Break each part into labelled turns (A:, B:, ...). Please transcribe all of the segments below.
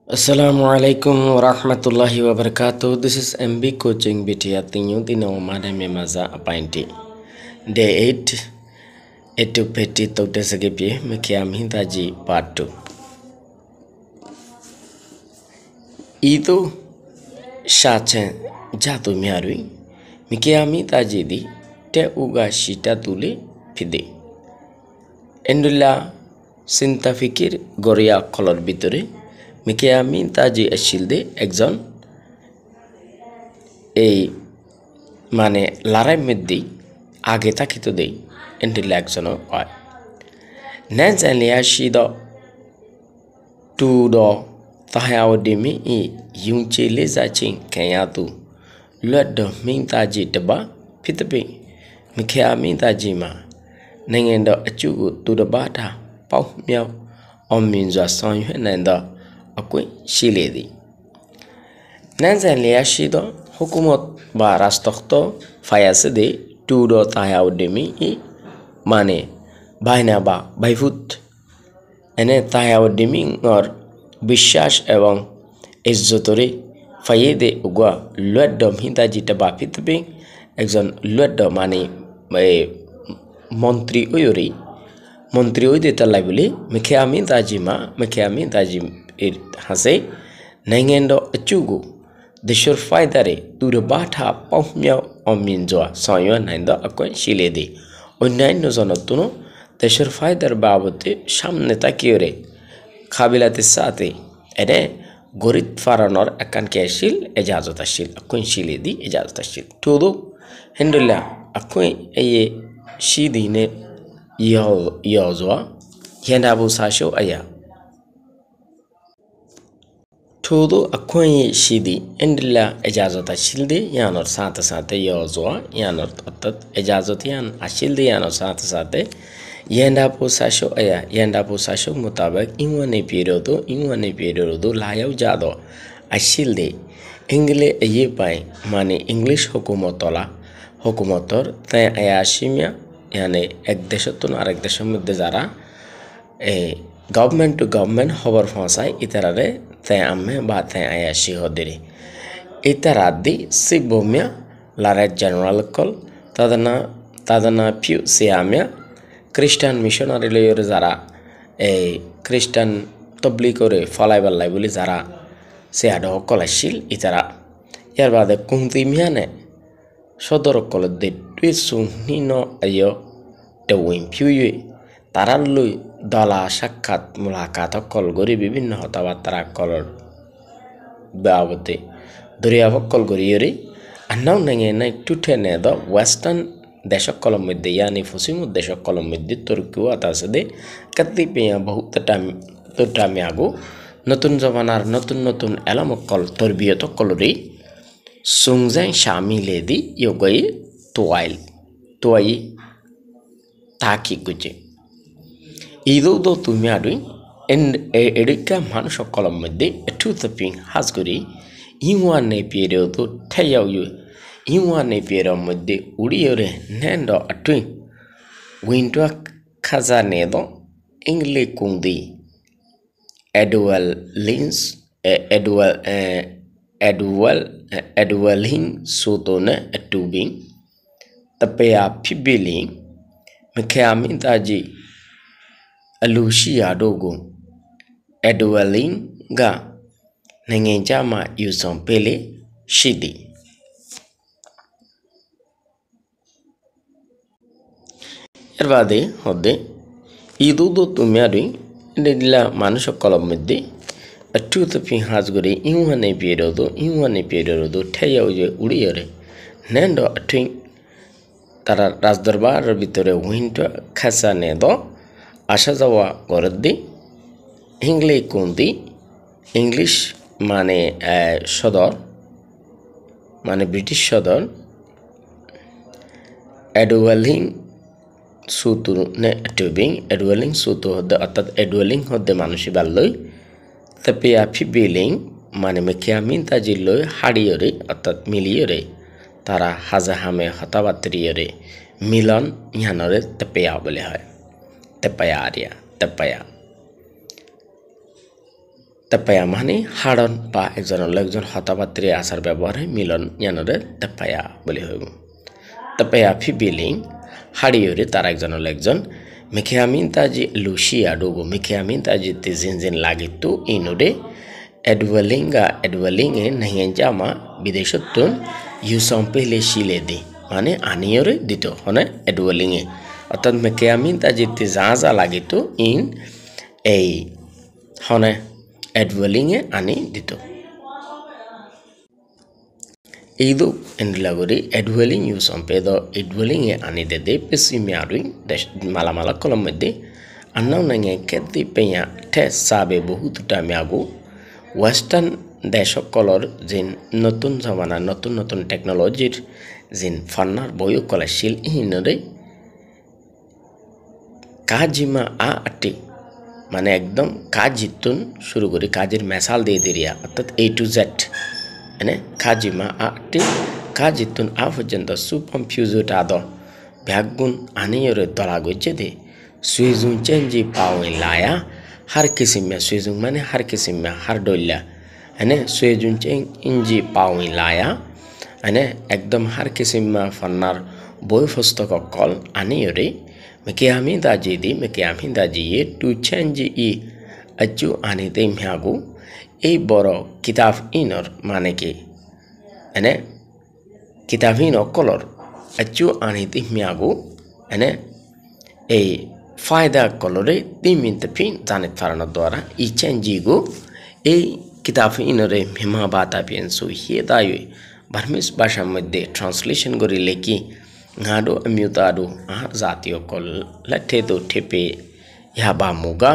A: Assalamualaikum warahmatullahi wabarakatuh. This is MB Coaching BT at the new Dino Madame Maza Appointee. Day 8 Etu Peti Totesagipi Mikiam Hintaji Part 2. Itu Shachen Jatu Miarui Mikiami Tajidi Te Uga Shita Tuli Pidi Endula Sintafikir Goria Color Bituri মিকেয়ামি তাজি এশিলদে একজন এই মানে লারাই মেদ্দি আগে থাকিত দেই এন্টিল একজন হয় নেজালিয়া শিদ to the তাহাওডিমি E ইউনচেলে জাচিং কেয়াতু Lord মিন তাজি দবা ফিতপে মিকেয়ামি তাজি মা নেঙ্গেন্দ আচুগু two দ বাটা পাও মিয়াও অমিনজা সং হেনেন্দ Akui Shiledi Nanzania Shido Hukumot Baras Tokto Fayasede Tudo Tayaudemi I Mane Bainaba Baifut Ene Tayaudemi or Bishash Evang Ezotori Fayede Ugua Luedom Hintajita Bapitbing Exon Luedo Mani Montri Uyuri Montri Udita Labili Mekeami Tajim It has a Nangendo Achugu. The sure fighter to the bata Pomia or Minzoa, Soyon and the Aqua Shiledi. On 9 Nozonotuno, the sure fighter Babote, Shamnetakure, Kabilati Sate, Ede, Gorit Faranor, a Kankashil, a Jazotashil, a Queen Shiledi, a Jazotashil. Todo Hendula, a Queen a Shidine Yozua, Yandabu Sasho Aya. Todo Akoi Shidi Endilla Ejazota Shilde Yanor Sata Sate Yozua Yanor Totot Ejazotian Ashilde Yanor Sata Sate Yendapo Sasho Aya Yendapo Sasho Mutabak Inwane Periodo Layau Jado Ashilde Engle Eyepai Mani English Hokumotola Hokumotor Te Ayashimia Yane Ekdeshotun Arekdesham Dezara Government to government hover Fonsai Iterare Te Ame Bate Ayashi Hodiri Iteradi Sibomia Laret General Call Tadana Pew Siamia Christian Missionary Layer Zara a Christian Toblicore Fallible Libuli Zara Seado Colashil Itera Yerba the Kuntimiane Sodoro Col de Twisum Nino Ayo the Wim Pew Taralui Dala Shakat Mulakata Colgori Bibin Hotavatara color Babote Duriava Colgoriuri and now Nangena to tene the Western Desha column with the Yani Fusimu Desha column with the Turku Atasade Katipia Bahutatam Tutamiago Notun Zavanar Notun Elamokol Turbioto Colori Sungzang Shami Lady Yogoi Tuai Taki Guji Either though to Miadu and Erika Mansho column with the tooth of pink Hasguri, in one a period to tell you, in one a period with the Uriore Nando a twin. Winter Casanedo, English Kundi, Edwell Lin Sotone a tubing, the pair Pibiling, Mekamin Taji. Alushia Dogo Edwelling Ga Nengenjama Yuson Pele Shidi Ervade Hode Idudo to Mary Nedilla Manusha column midday a tooth of pin Hasguri in one a period Taya Uriere Nando a twin Tara Rasdarbar Vitore Winter Casanedo Ashazawa Gordi English Kundi English Mane Shodor Mane British Shodor Edwelling Sutu ne tubing Edwelling Sutu the Atat Edwelling of the Manushibaloi Tapia Pibiling Mane Mekiamin Tajiloi Hadiore Atat Miliore Tara Hazahame Hatabatriore Milan Yanore Tapia Belehai Tapaya তেপায়া মানে হাড়ন বা একজন হতাপাত্রী আচার ব্যবহারে মিলন ইয়ানরে তেপায়া বলি হইব তেপায়া ফিবিলিং হাড়িয়রে তার একজন মেখিয়ামিন তাজি Lucia ডুগো মেখিয়ামিন তাজি তিজিন লাগিতু ইনুরে এডওয়ালিংয়ে নাহিয়াঞ্জামা বিদেশতুন ইউসম্পেলে শিলে দি মানে আনিয়রে দিত হনে এডওয়ালিংয়ে অর্থাৎ মেখিয়ামিন তাজি যা লাগিতু ইন এই হনে এডওয়ালিংয়ে আনি দিত এইদু এন্ডিলাগরি এডওয়ালিং ইউসম্পেদ এডওয়ালিংয়ে আনি দে পেসিমিয়ারুই মালামালা কলম মধ্যে আন্নাও নাঙে কেদি পেয়া ঠে সাবে বহুতটা মিয়াগু ওয়েস্টার্ন দেশসকলৰ যেন নতুন জমানা নতুন টেকনলজিৰ যেন ফান্নাৰ বয়ো কলাশীল ইহিনৰে কাজিমা আটি মানে একদম কাজ জিতুন শুরু করি কাজের মেসাল দিয়ে দিরিয়া অর্থাৎ A to Z মানে কাজিমা আটি কাজ জিতুন পর্যন্ত সুপম্পিউজুট আদ ব্যাগুন আনিয়রে দলা গজ্জে দে সুইজুন Gingee পাওয়ে Laya har kisimya suizung mane har kisimya har dolya ane suizung cheng inji pawi laya ane ekdom har kisimya fannar boy pustaka kol ani yore meke ami daji ye tu change I achu ani te mhagu ei boro kitab inor mane ke ane kitab inor kolor achu ani te mhagu ane ei फायदा कलरे तीमिन तफिन जाने फारना द्वारा ई चेंजिगो ए किताब इनरे मेमा बाता पियंसु ये दायो Burmese भाषा मध्ये ट्रांसलेशन करी लेकी गाडो अम्युताडो आ जातियो कल लठे दो ठेपे या बामुगा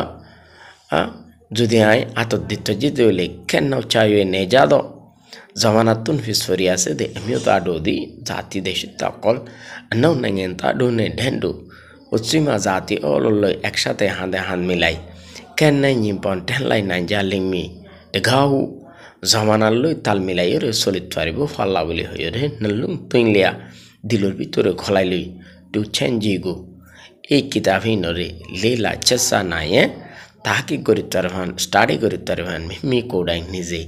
A: जुदे आय आतो दित्तो जिदोले केन्नाव चायो ने जादो जमानातुन फिसफरिया से दे अम्युताडो दी जाति देशिता कल नौ नंगेंताडो ने ढेंडो উচ্চিমা জাতি অললৈ একসাথে হাত মিলাই কেন্নাই নিপন টেনলাই নাইজা লিংমি দেখাও জমানালৈ তাল মিলাই রে চলিত পারিব ফাল্লা বলি হই রে নলুম তুইলিয়া দিলর ভিতরে খলাই লই টু চেঞ্জিগো এই কিতাবই নরে লেলা চেষ্টা নাইয়ে তাহাকি করি তারভান স্টাডি করি তারভান মি কোডাই নিজে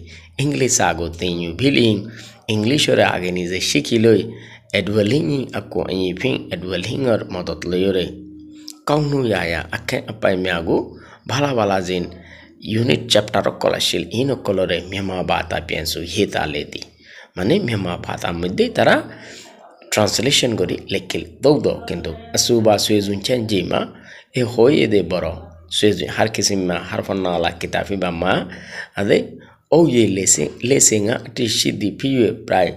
A: ইংলিশ আগো তেইউ ভিলিং ইংলিশরে আগে নিজে শিখি লই এডওয়ালিং আকো আইফিং এডওয়ালিংর মদত লয়রে কাউনু ইয়ায়া আকে আপাই মিয়াগো ভালা জিন ইউনিট চ্যাপ্টার কলাশিল ইন কলরে মেমা বাতা পেন্সু হেতা লেতি মানে মেমা বাতা মধ্যে তারা ট্রান্সলেশন করি লেখিল দৌদ কিন্তু আসুবা সুইজুন চেঞ্জিমা এ হয়ে দে বড় সুইজুন হার কিসিমা হার ফন্নালা কিতাবি বা মা আদে ও ইয়ে লেসিংা টিসিদি পিয়ে প্রায়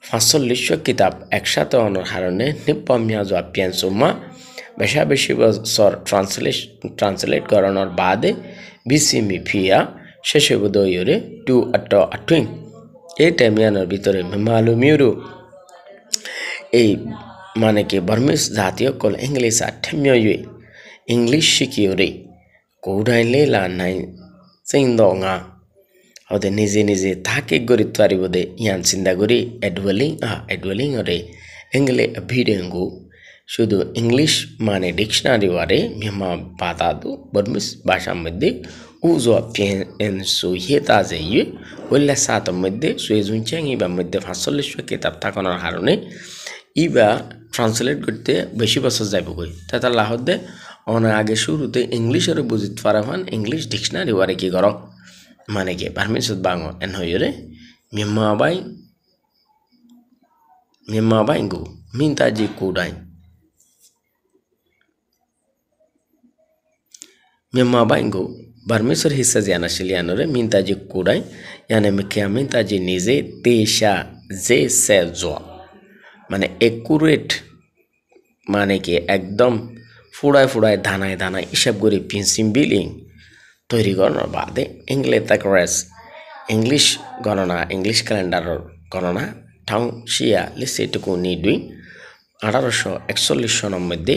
A: 45 কিতাব একসাথে অনার হারণে নিপমিয়া যোৱা পিয়ানসুমা বেশি বছর ট্রান্সলেট করানোর বাদে বিসিমি ফিয়া শেষে বোধয়রে টু আটুইং এই টাইমিয়ানোর ভিতরে মালুমিউরু এই মানে কি বর্মিস জাতীয় কল ইংলিশ আঠেমিয়ে ইংলিশ শিখিয়রে কৌডাইলে লা নাই চিন্দঙা ওদের নিজে তাকে গড়ি তারিব দে ইয়ান চিন্তা করি এডওয়ালিং ওরে এঙ্গলে ভিডেঙ্গু শুধু ইংলিশ মানে ডিকশনারি ওয়ারে মেমা বাতাদু বর্মিস ভাষার মধ্যে উজো পেনসু হেতা যাইয়ে ওইলা সাতের মধ্যে সুয়েজুন চেঙ্গিবার মধ্যে 45 কিতাব থাকানোর কারণে ইবা ট্রান্সলেট করতে বেশি বছর যাইব কই তাতা লাহদে অনেক আগে শুরুতে ইংলিশের বুঝিত পারাবান ইংলিশ ডিকশনারি ওয়ারে কি করো মানে কি পারমিশন বাঙো এন হইরে মেমা বাইঙ্গু মিনতাজি কুডাই মেমা বাইঙ্গু বার্মিসর হিসা জানা শিলিয়ানরে মিনতাজি কুডাই ইয়ানে মিকিয়া মিনতাজি নিজে তেশা জে সে জোয়া মানে একুরেট মানে কি একদম ফুড়ায় ধানায় হিসাব করে পিনসিম বিলিং তৈরি করানোর বাদে ইংলিশ গণনা ইংলিশ ক্যালেন্ডারের গণনা ঠাউ শিয়া লিসেটুকু নিডুই 1841 সনের মধ্যে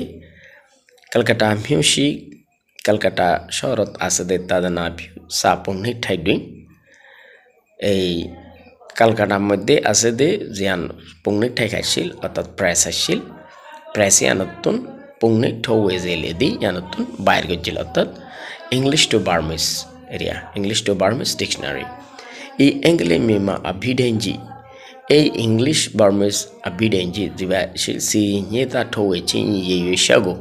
A: কলকাতা শহরত আছে দে তাদনা সাপুনি ঠাইডুই এই কলকাতার মধ্যে আছে দে জিয়ান পুংনি ঠাই খাইছিল অর্থাৎ প্রেস আসছিল প্রেসে আনতুন পুংনি ঠৌয়ে জেলে দি আনতুন বাইর গজিল অর্থাৎ English to Burmese area English to Burmese dictionary e English me ma abidenji a English Burmese abidenji diba si nyeta towe chin ye shago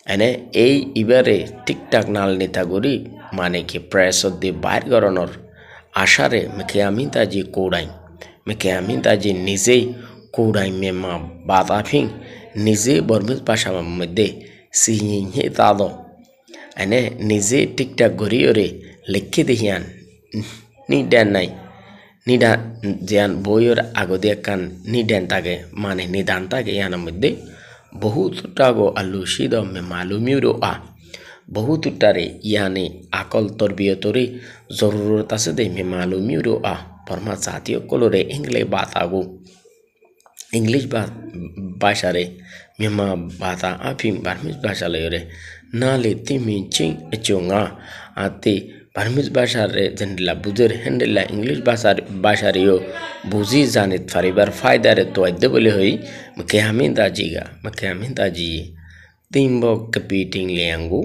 A: ane a ibare tiktak nal netagori মানে কি press দি বাইর গরনর আশারে মেকে আমিনতা জি কোড়াই মেকে আমিনতা জি নিজে কোড়াই মেমা বাতাফিং নিজে বর্মিজ ভাষার মধ্যে সিহিয়ে তাদো এনে নিজে Tic Tac গরিয়রে লিখে দেহিয়ান নি ডেন নাই নিডা জিয়ান বইয়ের আগদিয়া কান নি ডেন তাগে মানে নিদান তাগে ইয়ানের মধ্যে বহুতটাগো আলুশিদ মে মালুমিউরো বহুতটারে ইয়ানে আকল তরবিয়তরে জরুরত আছে দে মে মালুমিউরো পরমা জাতীয় কলরে ইংলে বাতাগো ইংলিশ ভাষারে মেমা বাতা আফিং বার্মিজ ভাষা লয়রে নালে তিমি চিং এচোঙা আতে বার্মিজ ভাষারে জেন্ডিলা বুজের হ্যান্ডেলা ইংলিশ ভাষারেও বুঝি জানিত ফারিবার ফায়দারে তো আইদে বলে হই মকে হামিন দাজি তিম্ব কপিটিং লিয়াঙ্গু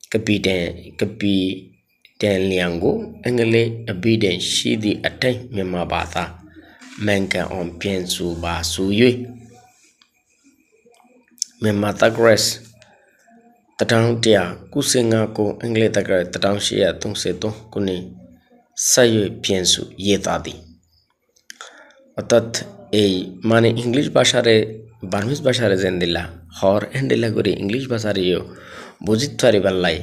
A: kapiten liango engele abiden shidi atai mema bata menka on piensu ba suyue mema tagres tatang tia kusinga ko engele tagar tatang shia tungse to kuni sayue piensu yetadi অর্থাৎ এই মানে English ভাষারে Burmese ভাষারে জেন্দিলা হর এন্ডিলা করে English ভাষারেও বুঝিত পারিবার লাই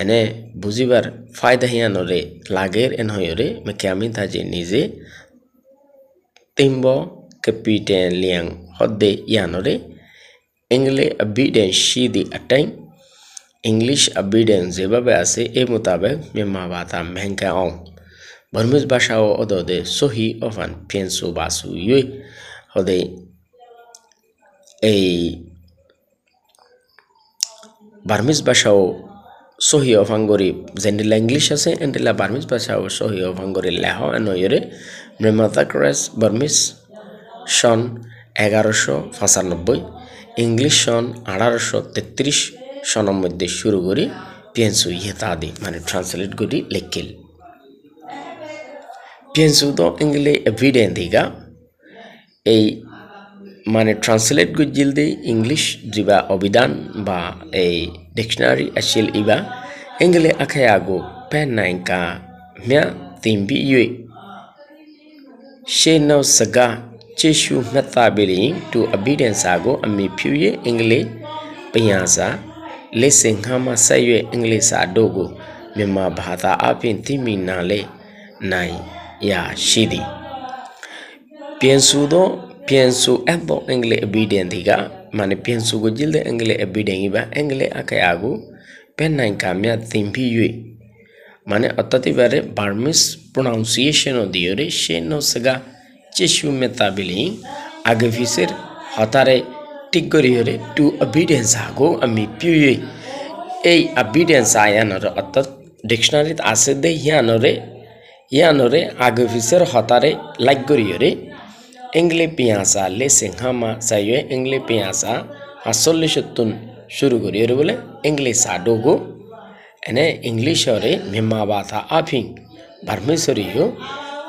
A: এনে বুঝিবার ফায়দা হিয়ানরে লাগের N হয়রে মেকে আমি তাজি নিজে তিম্ব ক্যাপিটেন Liang হদ্দে ইয়ানরে ইংলে আবিডেন শিদি আটাই English আবিডেন যেভাবে আছে এই মোতাবেক মেমা বাতা মেহঙ্কা অং বার্মিজ ভাষাও অদদে সহি অফান পিয়েন্সু বাসু ইয়ে হদে এই বার্মিজ ভাষাও সহি অফাঙ্গরি জেন্ডিলা ইংলিশ আছে এন্ডিলা বার্মিজ ভাষাও সহি অফাঙ্গরি লেহ এনয়রে মেমাতাক্রেস বার্মিজ সন 1195 ইংলিশ সন 1833 সনের মধ্যে শুরু করি পিয়েন্সু ইয়েতাদি মানে ট্রান্সলেট করি লেখিল পিয়েন্সু তো ইংলে এভিডেন্ট দিগা এই মানে ট্রান্সলেট গুজিল দে ইংলিশ জিবা অবিধান বা এই ডিকশনারি আসিল ইবা ইংলে আখায়াগো পেন নাইকা মিয়া তিমবি ইয়ে শেনো সগা চেশু মেতা বিলি টু অবিডেন্স আগো আমি ফিউয়ে ইংলে পিয়াসা লেসিং হামা সাইয়ে ইংলে সাডোগো মেমা ভাতা আপিন তিমি নালে নাই ইয়া শিদি pienso ebo engle obedient diga mane pienso go jilde engle obedient iba engle akayago pennan kamya timbi yue mane otati bare Burmese pronunciation o diore sheno saga chishu metabili agafisir hatare tigoriore to obedience ago ami piye ei obedience ayanore otat dictionary ase de yanore agafisir hatare like goriore engle piasa lesing hama sayo engle piasa asole shotun shuru goriore bole engle sadogo ene english ore mema bata afing Burmese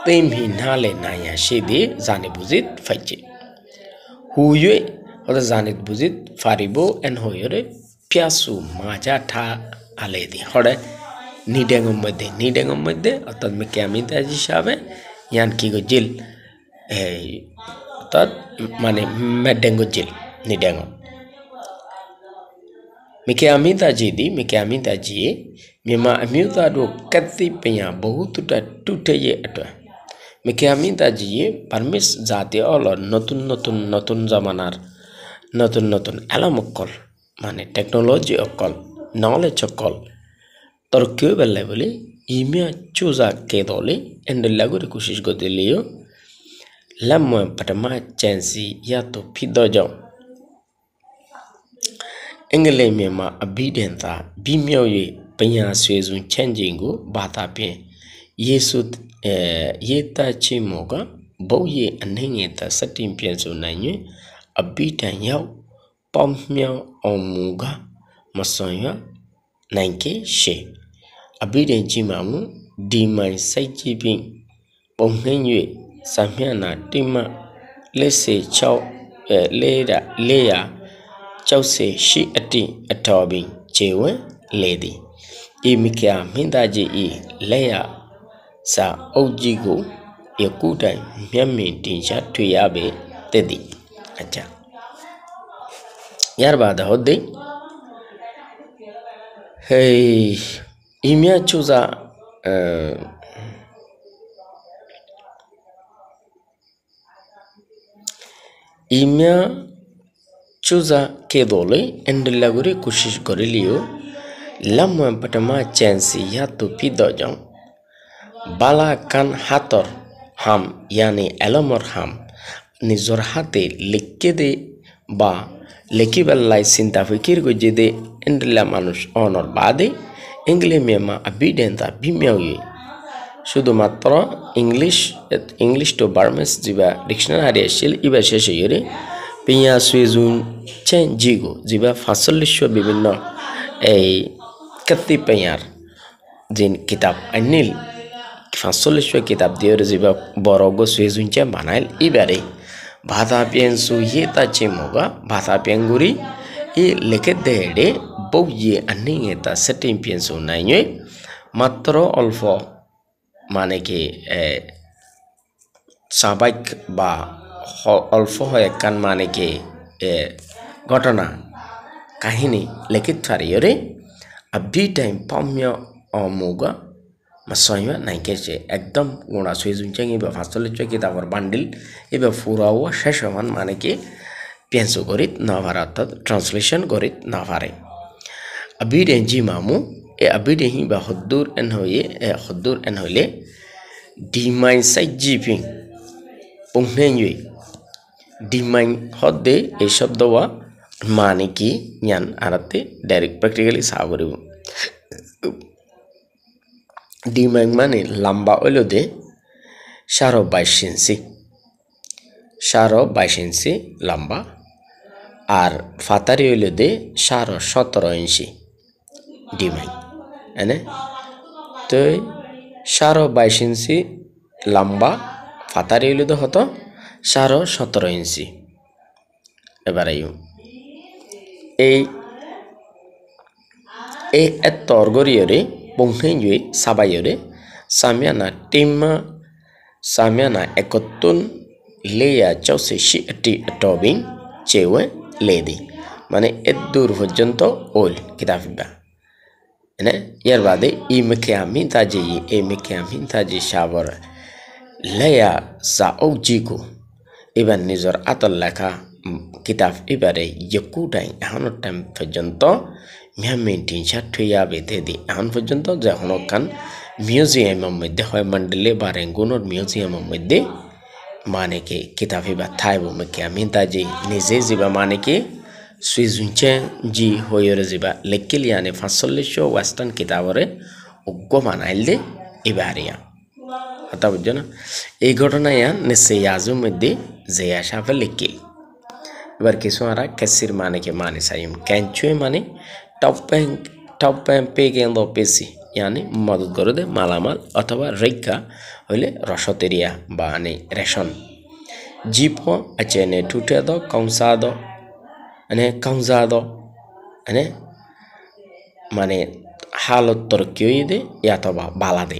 A: temhi nale naya shedi jane bujit faiche huye oda janit bujit faribo en hoyore piasu maja tha aledi hode nidengom modde otat meke amita hisabe yan ki go jil এই অর্থাৎ মানে মেডেঙ্গো jail নিডেঙ্গো মিকে আমি তাজি মেমা আমিউতা do কাতি পেয়া বহুতটা টুটেয়ে এটা মিকে আমি তাজি Burmese জাতীয় all নতুন জামানার নতুন এলামকল মানে টেকনোলজি অকল নলেজ অকল তোর কেউ বেলা বলে ইমিয়া চুজা কে দলে এন্ডেলাগুরি কোশিশ করতে লিও Lammo patama chansi yato pidojo Engle mema abidenta bimyoye penya swezun changingo bata pe Yesu yeta chimoga boye anengeta satin pienso nanye abidan yaw pommyo omuga masonya nanke she abiden jimamu dimai saijibin bonghenye samyana tima lese chau leya chause shi ati atobin chewe ledi imikya mindaji I leya sa ojigo yakutai myammin tinsha tuyabe tedi acha यार बात होते hey imya chuza imya chuza kedole endlagure kushish koriliyo lamma patama chansi ya to pido jong bala kan hator ham yani elamor ham nizor hate likkede ba lekibalai sinta fikir gojede endla মানুষ অনর বাদে ইংলিমিয়ামা আবিডেন্তা বিমিয়াউয়ে শুধুমাত্র English to Burmese জিবা dictionary আসছিল ইবা শেষে ইরে পিয়া সুইজুন chain জিগো জিবা ফাসলিশ বিভিন্ন এই কতি পিয়ার জিন কিতাব আনিল ফাসলিশ কিতাব দিয়ে জিবা বড়গো সুইজুন চেন বানাইল ইবারে ভাষা পিয়েন্সু ইয়েতা চেমোগা ভাষা পিয়েঙ্গুরি ই লেখে দেড়ে বউ ইয়ে আনি এটা সেটিং পিয়েন্সু নাইয়ে মাত্র অল্প মানে কি স্বাভাবিক বা অল্প হয় কান মানে কি ঘটনা কাহিনী লেখিত থারিয়রে আবি টাইম পাম্য অমুগা মাসয়মা নাইকেছে একদম গোনা সুইজুনচেং ইবা ফাসলিচ কিতাবর বান্ডিল ইবা ফুরাও শেষ হমান মানে কি পিয়েন্সু করিত না পারে অর্থাৎ ট্রান্সলেশন করিত না পারে আবিডেন জি মামু এ আবিডে হি বা হদ্দুর এন হইলে ডিমাইন সাই জিপিং পুংনেই ডিমাইন হদ্দে এই শব্দওয়া মানে কি জ্ঞান আরাতে ডাইরেক্ট প্র্যাকটিক্যালি সাবরিব ডিমাইন মানে লম্বা হইলো দে 22 ইঞ্চি লম্বা আর ফাতারি হইলো দে 17 ইঞ্চি ডিমাইন এনে তো 22 ইঞ্চি লম্বা ফাতারি হইলো দে হতো 17 ইঞ্চি এবারে এই তরগরিয়রে বংহেঞ্জুই সাবাইয়রে সামিয়ানা একতুন লেয়া চৌসে শি এটি টবিং চেওয়ে লেদি মানে এদূর পর্যন্ত ওল কিতাবিবা এনে ইয়ার বাদে ই মেখে আমি তাজি সাবর লেয়া সা ওজিগো এবার নিজর আতল লেখা কিতাব এবারে ইয়কুটাই এখনো টাইম পর্যন্ত মিয়ামিন টিনশা থুইয়া বেঁধে দি এখন পর্যন্ত যখন কান মিউজিয়ামের মধ্যে হয় মন্ডলে বা রেঙ্গুনোর মিউজিয়ামের মধ্যে মানে কি কিতাবি বা থাইব মেকে আমি তাজি নিজে যাবা মানে কি সুইজুনচে জি হইরে যাবা লেকিলিয়ানে 45 ওয়েস্টার্ন কিতাবরে উগ্গ বানাইল দে এবারিয়া কথা বুঝছো না এই ঘটনা ইয়ান নিশ্চয়ই আজও মধ্যে যে আশাফে লিখিল এবার কিছু আরা কেসির মানে কি মানে সাইম ক্যাঞ্চুয়ে মানে টপ পেগেন্দ পেসি यानी मदद করে দে মালামাল অথবা রেখা হইলে রসতেরিয়া বা আনে রেশন জিপো আচেনে টুটে দ কংসাদ আনে মানে হালত তরকিয়ে দে অথবা বালা দে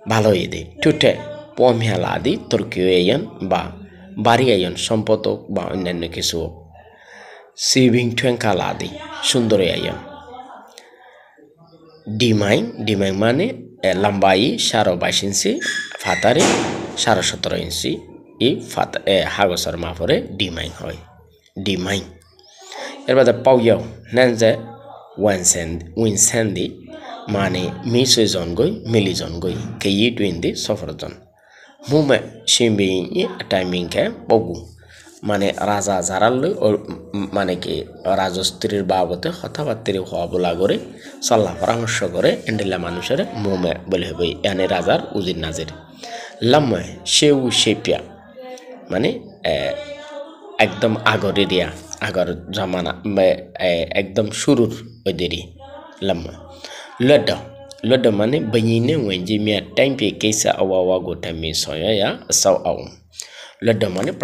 A: ভালো দে টুটে পমিয়ালা আদি তরকিয়ে বা বাড়ি আয়ন সম্পদ বা অন্যান্য কিছু সিভিং ঠেঙ্কালা আদি সুন্দর আয়ন ডিমাইন মানে লম্বাই 22 ইঞ্চি ফাতারে 17.5 ইঞ্চি এই হাগসর মাফরে ডিমাইন হয় ডিমাইন এর বাদে পাউয়াও নেনজে উইনসেন্দি মানে মিসজন গই মিলিজন গই কেই টুইন্দি সফরজন মুমে সিম্বি টাইমিং কে বগু মানে রাজা জারাল মানে কি রাজস্ত্রীর বাবতে কথাবার্তা হওয়া বলা করে সাল্লাহ পরামর্শ করে এন্ডিলা মানুষের মোমে বলে হবে এনে রাজার উজির নাজির লাম্ময় সেউ শেপিয়া মানে একদম আগর এরিয়া আগর জমানা একদম শুরুর ওই দেরি লাম্ময় Luận mà nên bây giờ nên when chỉ miệt time pe case awawa go time so ya sao aum. Luận mà nên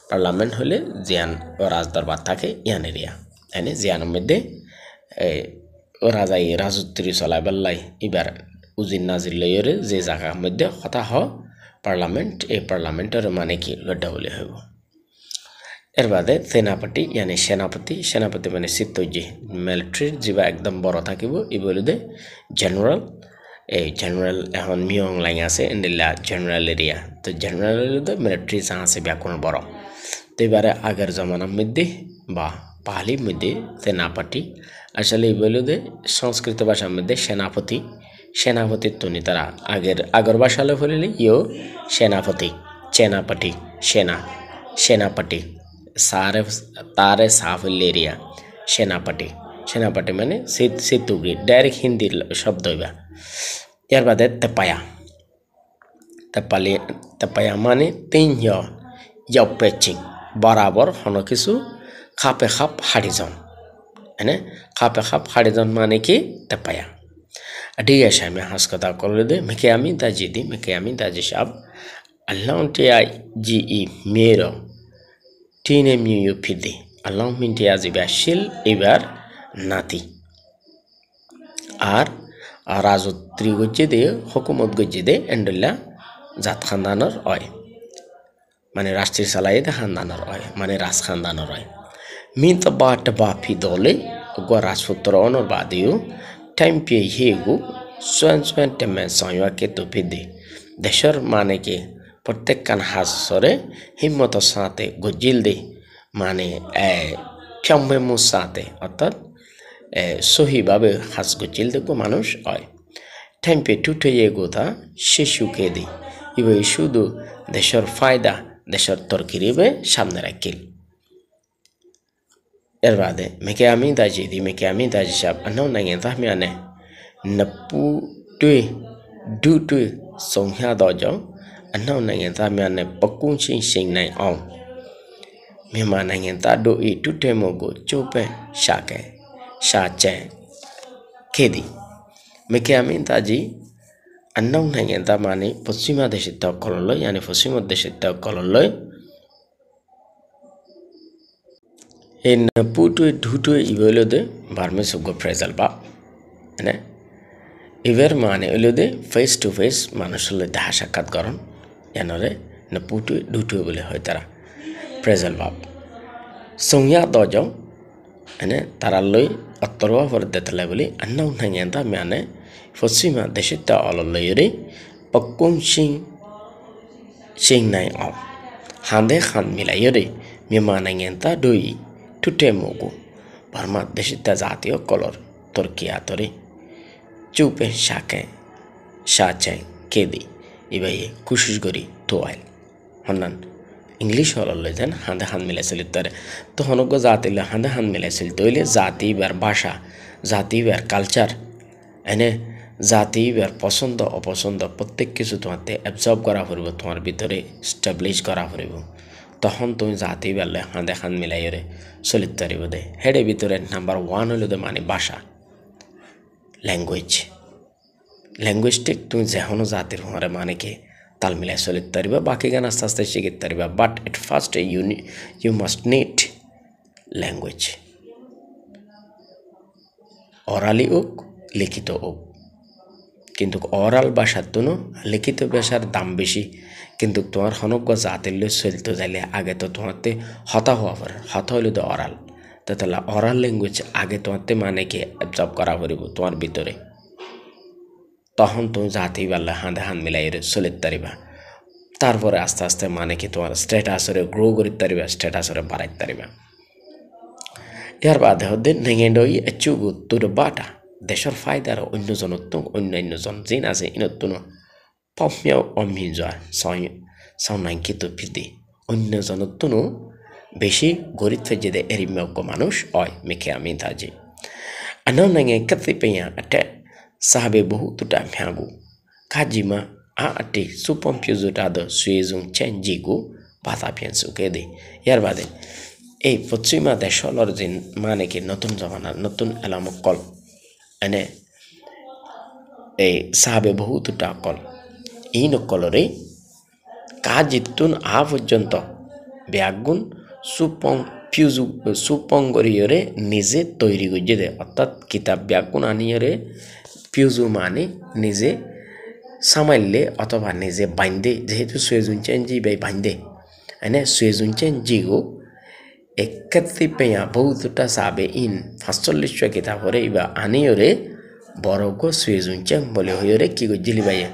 A: parliament hole zian raz darbar থাকে ইয়ানেরিয়া এনে জিয়ানের মধ্যে রাজাই রাজত্রী চলাইবাল্লাই এবার উজির নাজির লইরে যে জায়গার মধ্যে কথা হ পার্লামেন্ট এই পার্লামেন্টের মানে কি লড্ডা বলে হইব এর বাদে সেনাপতি ইয়ানি সেনাপতি মানে সিদ্ধজি মিলিটারি যা একদম বড় থাকিব ই বলে দে জেনারেল এই জেনারেল এখন মিয়ং লাইন আছে ইন্ডিয়া জেনারেল এরিয়া তো জেনারেল এরিয়া মিলিটারি যা আছে ব্যাকরণ বড় তো এবারে আগের জমানার মধ্যে বা পাহালির মধ্যে সেনাপতি আসলে বলে দে সংস্কৃত ভাষার মধ্যে সেনাপতির তনি তারা আগের ভাষালে বলিলে ইও সেনাপতি সারে তারে সাফল্যেরিয়া সেনাপতি মানে সিতুগি ডাইরেক্ট হিন্দির শব্দ হইবা এর বাদে তেপায়া মানে তিন পেচিং বরাবর হন কিছু খাপে খাপ হাড়িজন এনে খাপে খাপ হাড়িজন মানে কি তেপায়া ঠিক আছে আমি হাস কথা করলে দে মেকে আমি দাজি সাহেব আল্লাহ জি ই মেয়ের টিনে মিউ ফিদি আল্লাহ মিন্টিয়া জিবা শিল এবার নাতি আর রাজত্রী গজ্জে দে হুকুমত গজ্জে দে এন্ডল্লা জাত খানদানোর হয় মানে রাষ্ট্রীয় চালাই দে খানদানোর হয় মানে রাজ খানদানোর হয় মিন বা ফি দলে গো রাজপুত্র অনর বাদিও টাইম পে হেগু সোয়ান টেমে সয়কে তো ফিদি দেশের মানে কি প্রত্যেক কান হাসরে হিম্মত সাথে গজিল দে মানে ফ্যাম্বেমু সাথে অর্থাৎ সহিভাবে হাস গজিল দেখবো মানুষ হয় টেম্পে টুটে গোথা শিশুকে দি ইবে শুধু দেশের ফায়দা দেশের তরকিরিবে সামনে রাখিল এর বাদে মেকে আমি দাজি সাহেব আনাও নাইয়ে তাহমি আনে নপু টুই সংখ্যা দজাও আনাও নাইয়ে তাহমি আনে পকুন সিং নাই অং মেমা নাইয়ে তা ডো ই টুটে মগো চোপে শাচে খেদি মেকে আমি দাজি আনাও নাইয়ে তা মানে পশ্চিমা দেশের ত্যাগ কললয় yani পশ্চিমা দেশের ত্যাগ কললয় এই পুটুই ঢুটুই ইবলদে বার্মে সুগো ফ্রেজাল বা মানে ইভের মানে হইলদে ফেস টু ফেস মানুষের দেখা সাক্ষাৎ করন এনরে না পুটুই ঢুটুই বলে হয় তারা ফ্রেজাল বাপ সংজ্ঞা দজাও মানে তারা লই অত্তরবা পর দেতলে বলি আন্নাও নাইয়েন্তা মানে পশ্চিমা দেশের তা অললয়রে পকুম সিং নাই অ হাঁদে খান মিলাইরে মেমা নাইয়েন্তা ডই টুটে মগু বার্মা দেশের তা জাতীয় কলর তর্কিয়া তরে চুপে শাচে কেদি ইবাই কুশিস গরি তোয়াইল হন্নান ইংলিশ হললে যেন হাঁদে হান মিলাইছিল তারে তো হনজ্ঞ জাতিলে হাঁদে হান মিলাইছিল তৈলে জাতি বের ভাষা জাতি বের কালচার এনে জাতি বের পছন্দ অপছন্দ প্রত্যেক কিছু তোমাতে অ্যাবজর্ব করা পড়ব তোমার ভিতরে স্টাবলিশ করা পড়ব তখন তুমি জাতি বেরলে হাঁদে হান মিলাইরে চলিত পারিব দে হেডে ভিতরে নাম্বার 1 হইল দে মানে ভাষা ল্যাঙ্গুয়েজটিক তুমি যেহনো জাতির হরে মানে কি তাল মিলাই চলিত পারিবা বাকি গান আস্তে আস্তে শিখিত পারিবা but at first you must need language orally হোক লিখিত হোক কিন্তু অরাল ভাষার তুনো লিখিত ভাষার দাম বেশি কিন্তু তোমার হনজ্ঞ জাতির লই চলতে যাইলে আগে তো তোমাতে হতা হওয়া পারে হতা হইলে তো অরাল তাহলে অরাল ল্যাঙ্গুয়েজ আগে তোমাতে মানে কি অ্যাবজর্ব করা পড়িব তোমার ভিতরে তখন তুমি জাতি বেলা হাঁদে হান মিলাই চলিত পারিবা তারপরে আস্তে আস্তে মানে কি তোমার স্ট্যাটাসরে গ্রো করিত পারিবা স্ট্যাটাসরে বাড়াইতে পারিবা ইয়ার বাদে হতে নেগেন্ডই এচুগু তোর বাটা দেশের ফায়দার অন্যান্যজন জিন আছে ইনতুন পমিয়াও অমিন যায় সাউনাঙ্কিত ফিদি অন্যজনতুনও বেশি গরিব ফেজে এরিম্যাক মানুষ হয় মেখে আমি দাজি আনাও নাঙে কাতে পেয়া আটে sahabe bohu tuta mhagu kajima a ati supompiuzu tado suizung chenjigu pata piensu kede yar bade এই পশ্চিমা দেশলর জিন মানে কি নতুন জমানার নতুন এলামকল এনে এই সাহাবে বহুতটা অকল এই নকলরে কাজিতুন আ পর্যন্ত ব্যাগুন সুপঙ্গরিয়রে নিজে তৈরি করছে দে অর্থাৎ কিতাব ব্যাগুন আনিয়রে পিউজু মানে নিজে সামাইলে অথবা নিজে বাইন্দে যেহেতু সুয়েজুনচেন জি বাই বাইন্দে এনে সুয়েজুনচেন জিগো একাত্তি পেয়া বহুতটা সাবে ইন ৪৫ কিতাবরে ইবা আনিয়রে বড়গ সুয়েজুনচেন বলে হইরে কি গজিলি বাইয়ে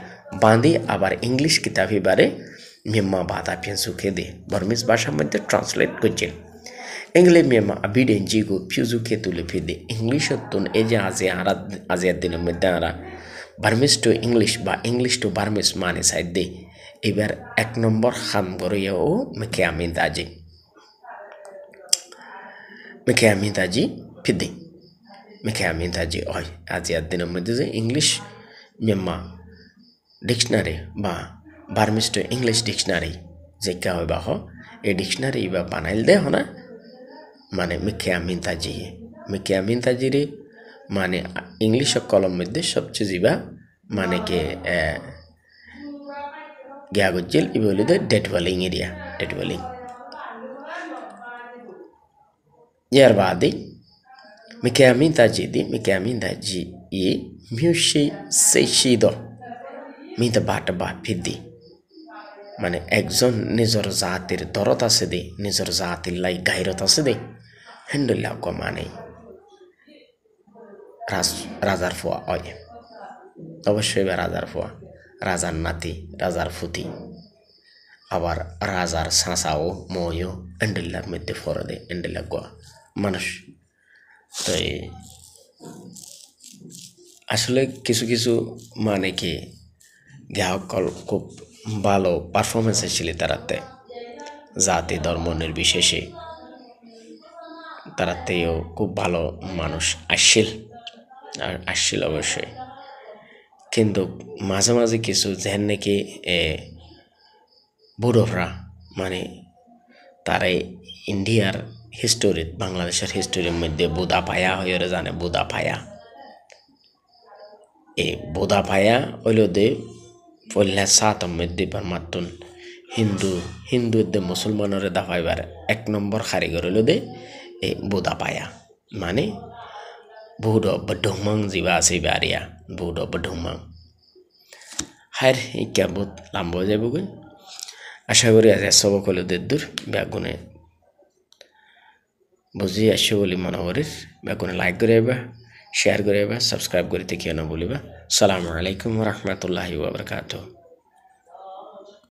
A: বাঁধি আবার ইংলিশ কিতাব এবারে মেম্মা বাধা পেন সুখে দে বর্মিস ভাষার মধ্যে ট্রান্সলেট করছে এংলে মেম্মা আবিডেন জিগো ফিউজুকে তুলে ফিদে ইংলিশ তুন এই যে আজিয়ার দিনের মধ্যে আরা বার্মিস টু ইংলিশ বা ইংলিশ টু বার্মিস মানে সাইড দে এবার ১ নম্বর খাম গড়িয়া ও মেকে আমিন্দাজি ফিদে মেকে আমিন্দাজি হয় আজিয়ার দিনের মধ্যে যে ইংলিশ মেম্মা ডিকশনারি বা বার্মিস টু ইংলিশ ডিকশনারি যে কা হইবা হ এই ডিকশনারি বা বানাইল দে হনা মানে মেকে আমিন্দাজি রে মানে ইংলিশ কলম মধ্যে সবচেয়ে জিবা মানে কে গিয়া গজ্জিল ই বলি দে ডেটওয়ালিং এরিয়া ডেটওয়ালিং ইয়ার বাদে মেকে আমিন্দাজি ই মিউশি সেইশিদ মিতে বাটা বা ফিদি মানে একজন নিজের জাতির দরদ আছে দে নিজের জাতির লাই গাইরত আছে দে হেন্ডুল্লা ক মানে রাজার ফুয়া হয় অবশ্যই বা রাজার ফুয়া রাজার নাতি রাজার ফুতি আবার রাজার সাঁসাও ময়ও এন্ডেল্লার মধ্যে ফরে দে এন্ডেল্লা গোয়া মানুষ তো আসলে কিছু কিছু মানে কি গ্রাহকল খুব ভালো পারফরমেন্স ছিল তারাতে জাতি ধর্ম নির্বিশেষে তারাতেও খুব ভালো মানুষ আসছিল অবশ্যই কিন্তু মাঝে মাঝে কিছু যেন নাকি বুড়োরা মানে তারাই ইন্ডিয়ার হিস্টোরি বাংলাদেশের হিস্টোরির মধ্যে বোদা পায়া হয়ে জানে বোদা পায়া এই বোদা পায়া হইল দে পল্লা সাতম মধ্যে মাতুন হিন্দুদের মুসলমানের দাফাইবার ১ নম্বর কারিগর হইল দে এই বোদা পায়া মানে বুড়ো বডুমাং জিবা আছে বারিয়া বুড়ো বডুমাং হার ইকা বহুত লাম্ব যাব গুণ আশা করি আজ সবক হলো দূর ব্যাগুনে বুঝি আসছে বলে মনে করি ব্যাগুনে লাইক করে শেয়ার করে সাবস্ক্রাইব করতে কেউ না বলিবা। সালামু আলাইকুম রহমতুল্লাহি ওয়া বারাকাতুহু।